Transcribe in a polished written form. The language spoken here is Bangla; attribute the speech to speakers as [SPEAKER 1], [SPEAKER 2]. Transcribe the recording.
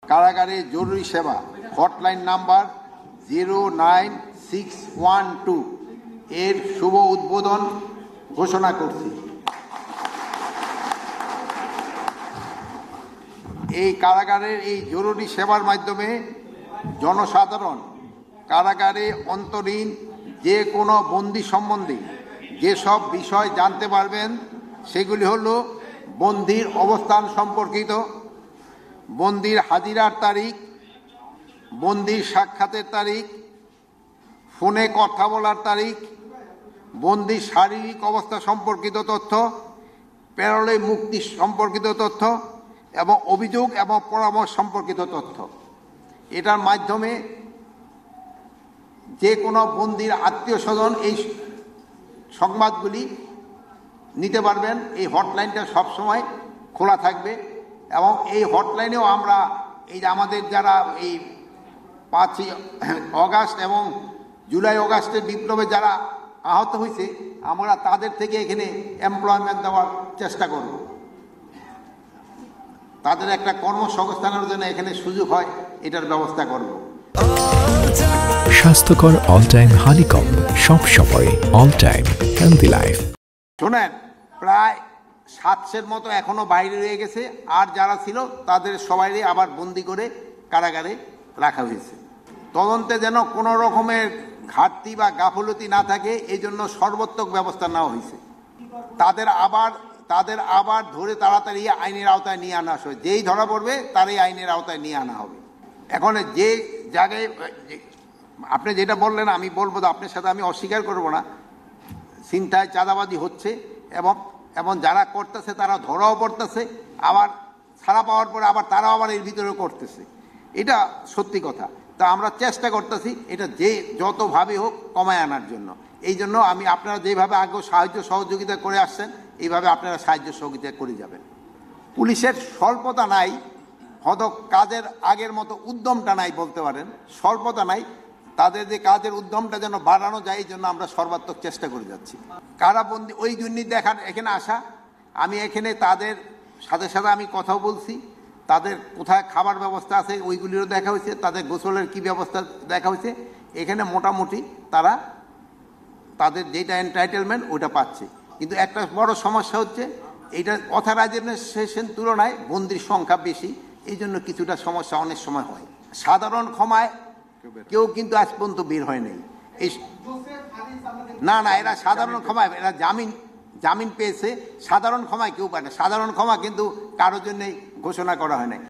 [SPEAKER 1] কারাগারে জরুরি সেবা হটলাইন নাম্বার 09612 এর শুভ উদ্বোধন ঘোষণা করছি। এই কারাগারের এই জরুরি সেবার মাধ্যমে জনসাধারণ কারাগারে অন্তরীণ যে কোনো বন্দী সম্বন্ধে যেসব বিষয় জানতে পারবেন সেগুলি হল বন্দির অবস্থান সম্পর্কিত, বন্দির হাজিরার তারিখ, বন্দির সাক্ষাতের তারিখ, ফোনে কথা বলার তারিখ, বন্দির শারীরিক অবস্থা সম্পর্কিত তথ্য, প্যারোলে মুক্তি সম্পর্কিত তথ্য এবং অভিযোগ এবং পরামর্শ সম্পর্কিত তথ্য। এটার মাধ্যমে যে কোনো বন্দির আত্মীয় স্বজন এই সংবাদগুলি নিতে পারবেন। এই হটলাইনটা সবসময় খোলা থাকবে এবং এই হটলাইনেও আমরা এই যে আমাদের যারা এই 5ই অগাস্ট এবং জুলাই অগাস্টের বিপ্লবে যারা আহত হয়েছে আমরা তাদের থেকে এখানে এমপ্লয়মেন্ট দেওয়ার চেষ্টা করব, তাদের একটা কর্মসংস্থানের জন্য এখানে সুযোগ হয় এটার ব্যবস্থা করব।
[SPEAKER 2] স্বাস্থ্যকর অল টাইম হানিকম, সব সময় অল টাইম হেলদি লাইফ।
[SPEAKER 1] শোনেন, প্রায় 700-এর মতো এখনো বাইরে রয়ে গেছে, আর যারা ছিল তাদের সবাই আবার বন্দি করে কারাগারে রাখা হয়েছে। তদন্তে যেন কোনো রকমের ঘাটতি বা গাফলতি না থাকে এই জন্য সর্বোত্তক ব্যবস্থা নেওয়া হয়েছে। তাদের আবার ধরে তাড়াতাড়ি আইনের আওতায় নিয়ে আনা হয়। যেই ধরা পড়বে তারই আইনের আওতায় নিয়ে আনা হবে। এখন যে জায়গায় আপনি যেটা বললেন আমি বলবো, আপনার সাথে আমি অস্বীকার করব না, ছিনতাই চাঁদাবাজি হচ্ছে এবং যারা করতেছে তারা ধরাও পড়তেছে, আবার ছাড়া পাওয়ার পরে আবার তারাও আবার এর ভিতরে করতেছে। এটা সত্যি কথা। তা আমরা চেষ্টা করতেছি এটা যে যতভাবে হোক কমায় আনার জন্য। এই জন্য আপনারা যেভাবে আগে সাহায্য সহযোগিতা করে আসছেন এইভাবে আপনারা সাহায্য সহযোগিতা করে যাবেন। পুলিশের স্বল্পতা নাই, হয়তো কাজের আগের মতো উদ্যমটা নাই বলতে পারেন, স্বল্পতা নাই, তাদের যে কাজের উদ্যমটা যেন বাড়ানো যায় এই জন্য আমরা সর্বাত্মক চেষ্টা করে যাচ্ছি। কারাবন্দি ওই জন্য দেখার এখানে আসা, আমি এখানে তাদের সাথে সাথে আমি কথাও বলছি, তাদের কোথায় খাবার ব্যবস্থা আছে ওইগুলিরও দেখা হয়েছে, তাদের গোসলের কি ব্যবস্থা দেখা হয়েছে। এখানে মোটামুটি তারা তাদের যেটা এন্টাইটেলমেন্ট ওইটা পাচ্ছে, কিন্তু একটা বড় সমস্যা হচ্ছে এইটা অথরাইজেশন তুলনায় বন্দির সংখ্যা বেশি, এই জন্য কিছুটা সমস্যা অনেক সময় হয়। সাধারণ ক্ষমায় কেউ কিন্তু আজ পর্যন্ত বের হয় নাই। এই না এরা সাধারণ ক্ষমায় এরা জামিন পেয়েছে, সাধারণ ক্ষমায় কেউ পায় না। সাধারণ ক্ষমা কিন্তু কারোর জন্যই ঘোষণা করা হয় নাই।